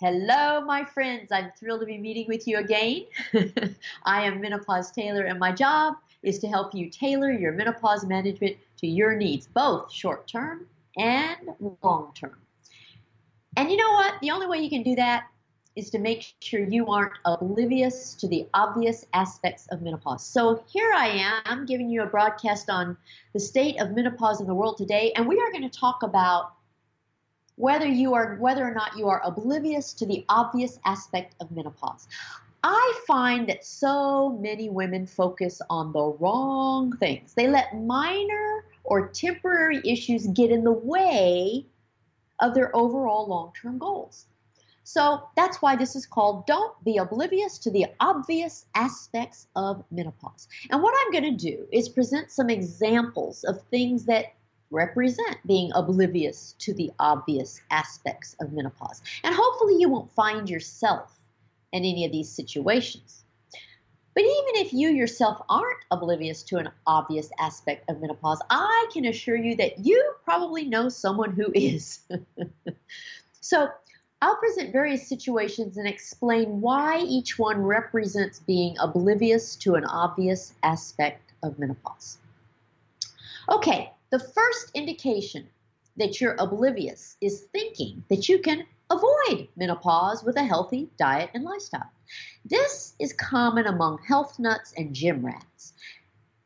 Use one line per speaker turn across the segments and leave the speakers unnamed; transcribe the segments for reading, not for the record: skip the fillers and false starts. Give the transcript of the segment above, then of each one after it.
Hello, my friends. I'm thrilled to be meeting with you again. I am Menopause Taylor, and my job is to help you tailor your menopause management to your needs, both short term and long term. And you know what? The only way you can do that is to make sure you aren't oblivious to the obvious aspects of menopause. So here I am giving you a broadcast on the state of menopause in the world today, and we are going to talk about whether or not you are oblivious to the obvious aspect of menopause. I find that so many women focus on the wrong things. They let minor or temporary issues get in the way of their overall long-term goals. So that's why this is called Don't Be Oblivious to the Obvious Aspects of Menopause. And what I'm going to do is present some examples of things that represent being oblivious to the obvious aspects of menopause. And hopefully you won't find yourself in any of these situations. But even if you yourself aren't oblivious to an obvious aspect of menopause, I can assure you that you probably know someone who is. So I'll present various situations and explain why each one represents being oblivious to an obvious aspect of menopause. Okay. The first indication that you're oblivious is thinking that you can avoid menopause with a healthy diet and lifestyle. This is common among health nuts and gym rats.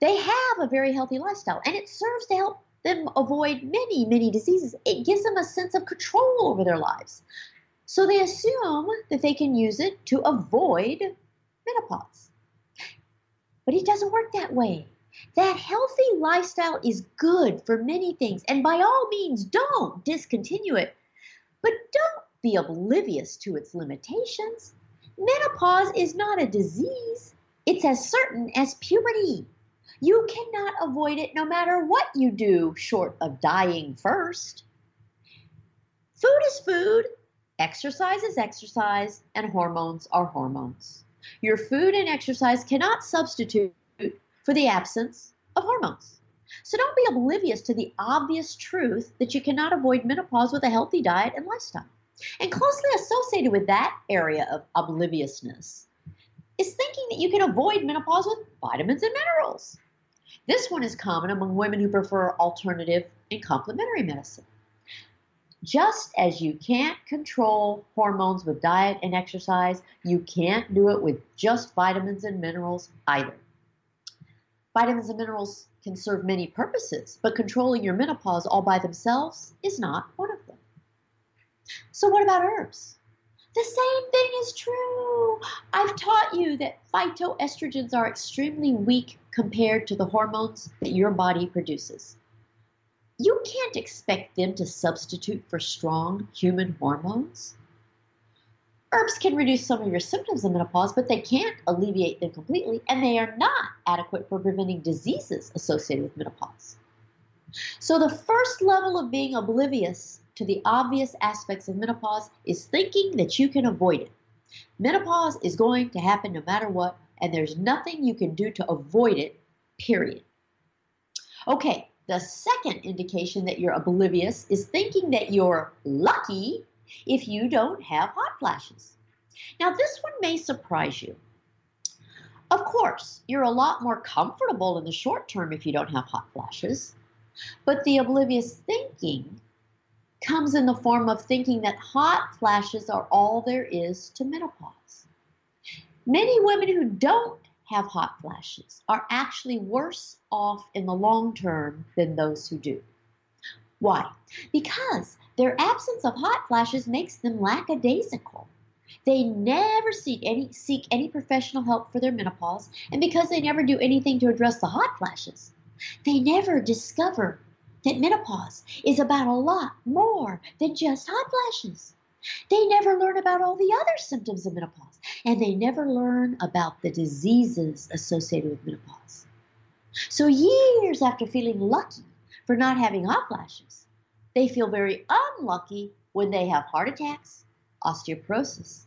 They have a very healthy lifestyle, and it serves to help them avoid many, many diseases. It gives them a sense of control over their lives. So they assume that they can use it to avoid menopause. But it doesn't work that way. That healthy lifestyle is good for many things, and by all means, don't discontinue it. But don't be oblivious to its limitations. Menopause is not a disease. It's as certain as puberty. You cannot avoid it no matter what you do, short of dying first. Food is food, exercise is exercise, and hormones are hormones. Your food and exercise cannot substitute for the absence of hormones. So don't be oblivious to the obvious truth that you cannot avoid menopause with a healthy diet and lifestyle. And closely associated with that area of obliviousness is thinking that you can avoid menopause with vitamins and minerals. This one is common among women who prefer alternative and complementary medicine. Just as you can't control hormones with diet and exercise, you can't do it with just vitamins and minerals either. Vitamins and minerals can serve many purposes, but controlling your menopause all by themselves is not one of them. So what about herbs? The same thing is true. I've taught you that phytoestrogens are extremely weak compared to the hormones that your body produces. You can't expect them to substitute for strong human hormones. Herbs can reduce some of your symptoms of menopause, but they can't alleviate them completely, and they are not adequate for preventing diseases associated with menopause. So the first level of being oblivious to the obvious aspects of menopause is thinking that you can avoid it. Menopause is going to happen no matter what, and there's nothing you can do to avoid it, period. Okay, the second indication that you're oblivious is thinking that you're lucky if you don't have hot flashes. Now, this one may surprise you. Of course, you're a lot more comfortable in the short term if you don't have hot flashes, but the oblivious thinking comes in the form of thinking that hot flashes are all there is to menopause. Many women who don't have hot flashes are actually worse off in the long term than those who do. Why? Because their absence of hot flashes makes them lackadaisical. They never seek any professional help for their menopause, and because they never do anything to address the hot flashes, they never discover that menopause is about a lot more than just hot flashes. They never learn about all the other symptoms of menopause, and they never learn about the diseases associated with menopause. So years after feeling lucky for not having hot flashes, they feel very unlucky when they have heart attacks, osteoporosis,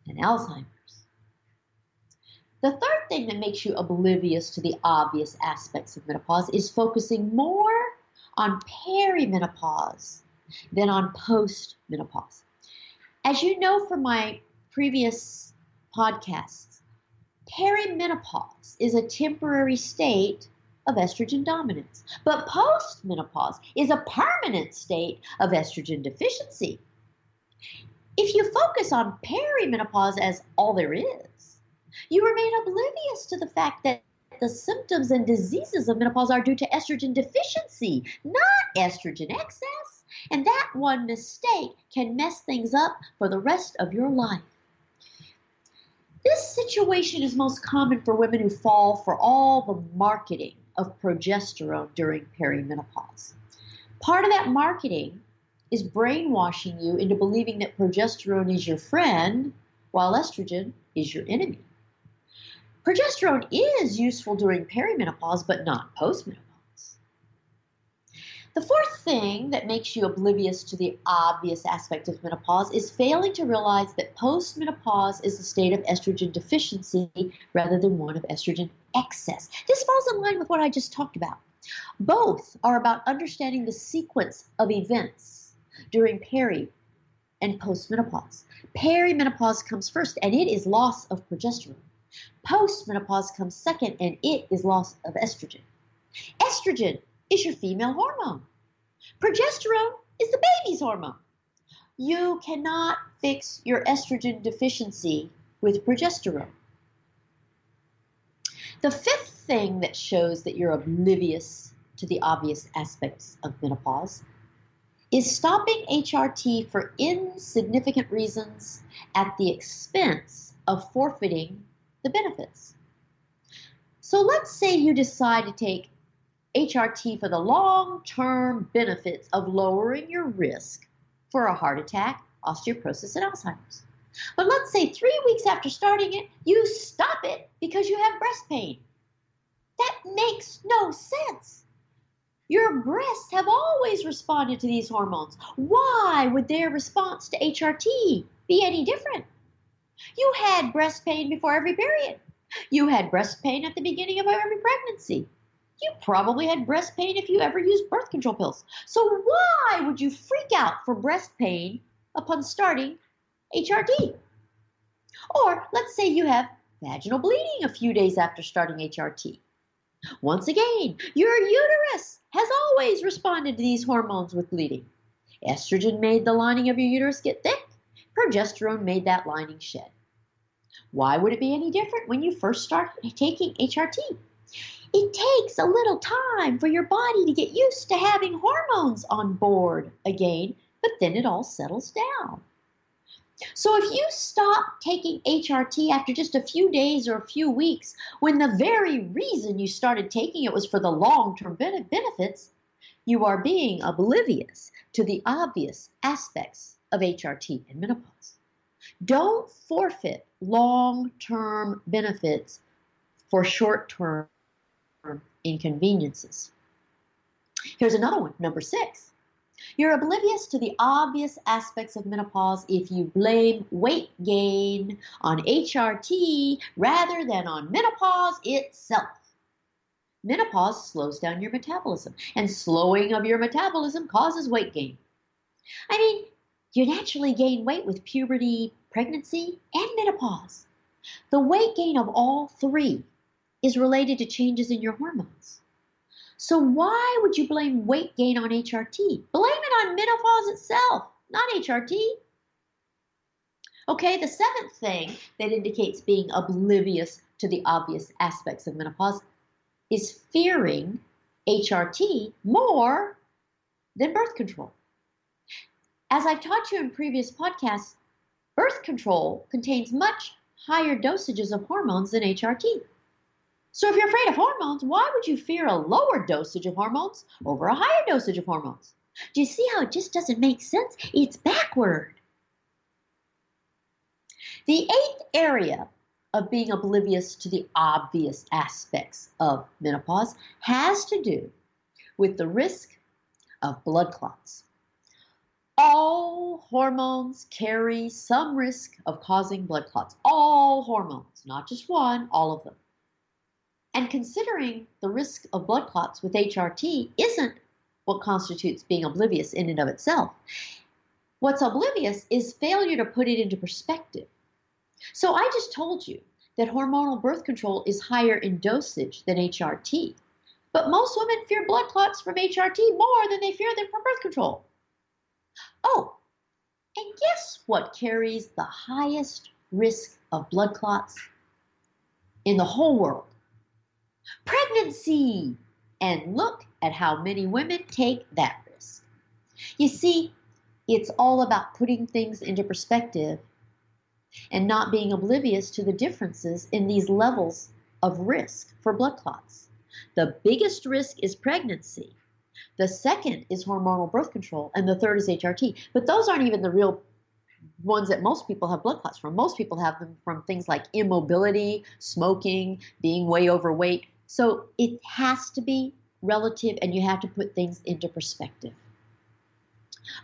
and Alzheimer's. The third thing that makes you oblivious to the obvious aspects of menopause is focusing more on perimenopause than on postmenopause. As you know from my previous podcasts, perimenopause is a temporary state of estrogen dominance, but postmenopause is a permanent state of estrogen deficiency. If you focus on perimenopause as all there is, you remain oblivious to the fact that the symptoms and diseases of menopause are due to estrogen deficiency, not estrogen excess. And that one mistake can mess things up for the rest of your life. This situation is most common for women who fall for all the marketing of progesterone during perimenopause. Part of that marketing is brainwashing you into believing that progesterone is your friend while estrogen is your enemy. Progesterone is useful during perimenopause, but not postmenopause. The fourth thing that makes you oblivious to the obvious aspect of menopause is failing to realize that postmenopause is a state of estrogen deficiency rather than one of estrogen excess. This falls in line with what I just talked about. Both are about understanding the sequence of events during peri and postmenopause. Perimenopause comes first, and it is loss of progesterone. Postmenopause comes second, and it is loss of estrogen. Estrogen is your female hormone. Progesterone is the baby's hormone. You cannot fix your estrogen deficiency with progesterone. The fifth thing that shows that you're oblivious to the obvious aspects of menopause is stopping HRT for insignificant reasons at the expense of forfeiting the benefits. So let's say you decide to take HRT for the long-term benefits of lowering your risk for a heart attack, osteoporosis, and Alzheimer's. But let's say 3 weeks after starting it, you stop it because you have breast pain. That makes no sense. Your breasts have always responded to these hormones. Why would their response to HRT be any different? You had breast pain before every period. You had breast pain at the beginning of every pregnancy. You probably had breast pain if you ever used birth control pills. So why would you freak out for breast pain upon starting HRT? Or let's say you have vaginal bleeding a few days after starting HRT. Once again, your uterus has always responded to these hormones with bleeding. Estrogen made the lining of your uterus get thick. Progesterone made that lining shed. Why would it be any different when you first start taking HRT? It takes a little time for your body to get used to having hormones on board again, but then it all settles down. So if you stop taking HRT after just a few days or a few weeks, when the very reason you started taking it was for the long-term benefits, you are being oblivious to the obvious aspects of HRT and menopause. Don't forfeit long-term benefits for short-term inconveniences. Here's another one, number 6. You're oblivious to the obvious aspects of menopause if you blame weight gain on HRT rather than on menopause itself. Menopause slows down your metabolism, and slowing of your metabolism causes weight gain. I mean, you naturally gain weight with puberty, pregnancy, and menopause. The weight gain of all three is related to changes in your hormones. So why would you blame weight gain on HRT? Blame it on menopause itself, not HRT. Okay, the seventh thing that indicates being oblivious to the obvious aspects of menopause is fearing HRT more than birth control. As I've taught you in previous podcasts, birth control contains much higher dosages of hormones than HRT. So if you're afraid of hormones, why would you fear a lower dosage of hormones over a higher dosage of hormones? Do you see how it just doesn't make sense? It's backward. The eighth area of being oblivious to the obvious aspects of menopause has to do with the risk of blood clots. All hormones carry some risk of causing blood clots. All hormones, not just one, all of them. And considering the risk of blood clots with HRT isn't what constitutes being oblivious in and of itself. What's oblivious is failure to put it into perspective. So I just told you that hormonal birth control is higher in dosage than HRT. But most women fear blood clots from HRT more than they fear them from birth control. Oh, and guess what carries the highest risk of blood clots in the whole world? Pregnancy. And look at how many women take that risk. You see, it's all about putting things into perspective and not being oblivious to the differences in these levels of risk for blood clots. The biggest risk is pregnancy. The second is hormonal birth control, and the third is HRT. But those aren't even the real ones that most people have blood clots from. Most people have them from things like immobility, smoking, being way overweight. So it has to be relative, and you have to put things into perspective.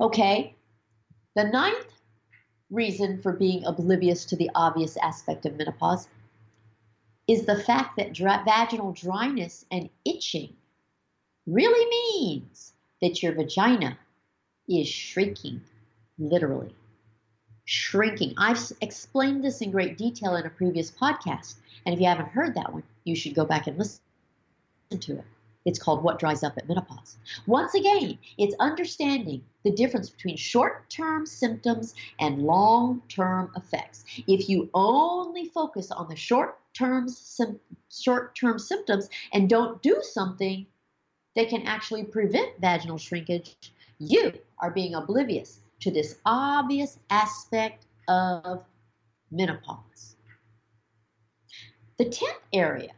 Okay, the ninth reason for being oblivious to the obvious aspect of menopause is the fact that vaginal dryness and itching really means that your vagina is shrinking, literally. Shrinking. I've explained this in great detail in a previous podcast, and if you haven't heard that one, you should go back and listen to it. It's called What Dries Up at Menopause. Once again, it's understanding the difference between short-term symptoms and long-term effects. If you only focus on the short-term symptoms and don't do something that can actually prevent vaginal shrinkage, you are being oblivious to this obvious aspect of menopause. The 10th area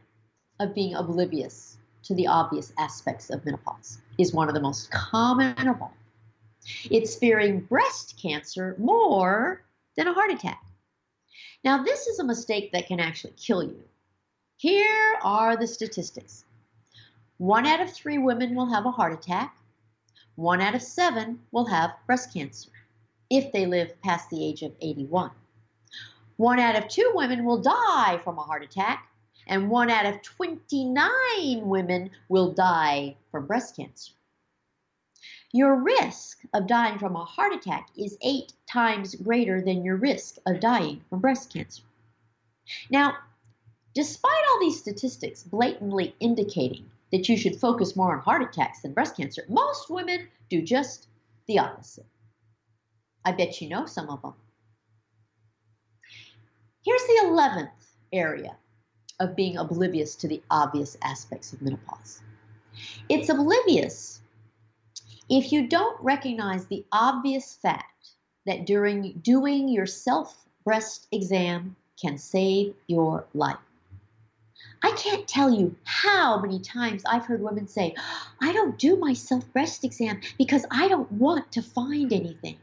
of being oblivious to the obvious aspects of menopause is one of the most common of all. It's fearing breast cancer more than a heart attack. Now, this is a mistake that can actually kill you. Here are the statistics. 1 out of 3 women will have a heart attack. 1 out of 7 will have breast cancer if they live past the age of 81. 1 out of 2 women will die from a heart attack, and 1 out of 29 women will die from breast cancer. Your risk of dying from a heart attack is 8 times greater than your risk of dying from breast cancer. Now, despite all these statistics blatantly indicating that you should focus more on heart attacks than breast cancer, most women do just the opposite. I bet you know some of them. Here's the 11th area of being oblivious to the obvious aspects of menopause. It's oblivious if you don't recognize the obvious fact that during doing your self-breast exam can save your life. I can't tell you how many times I've heard women say, I don't do my self-breast exam because I don't want to find anything.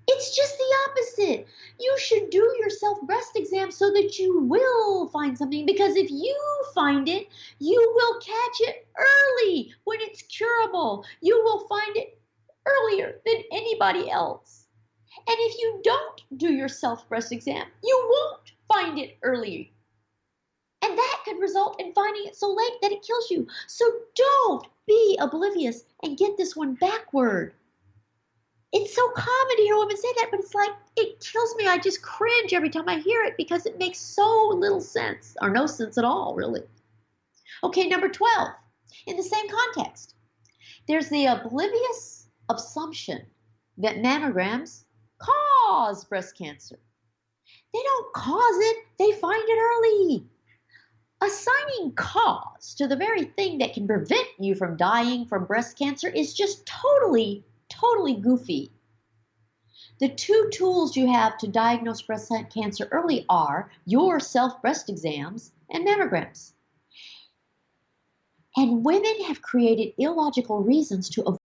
It's just the opposite. You should do your self-breast exam so that you will find something, because if you find it, you will catch it early when it's curable. You will find it earlier than anybody else. And if you don't do your self-breast exam, you won't find it early. And that could result in finding it so late that it kills you. So don't be oblivious and get this one backward. It's so common to hear women say that, but it's like, it kills me. I just cringe every time I hear it because it makes so little sense, or no sense at all, really. Okay, number 12, in the same context, there's the oblivious assumption that mammograms cause breast cancer. They don't cause it, they find it early. Assigning cause to the very thing that can prevent you from dying from breast cancer is just totally goofy. The 2 tools you have to diagnose breast cancer early are your self-breast exams and mammograms. And women have created illogical reasons to avoid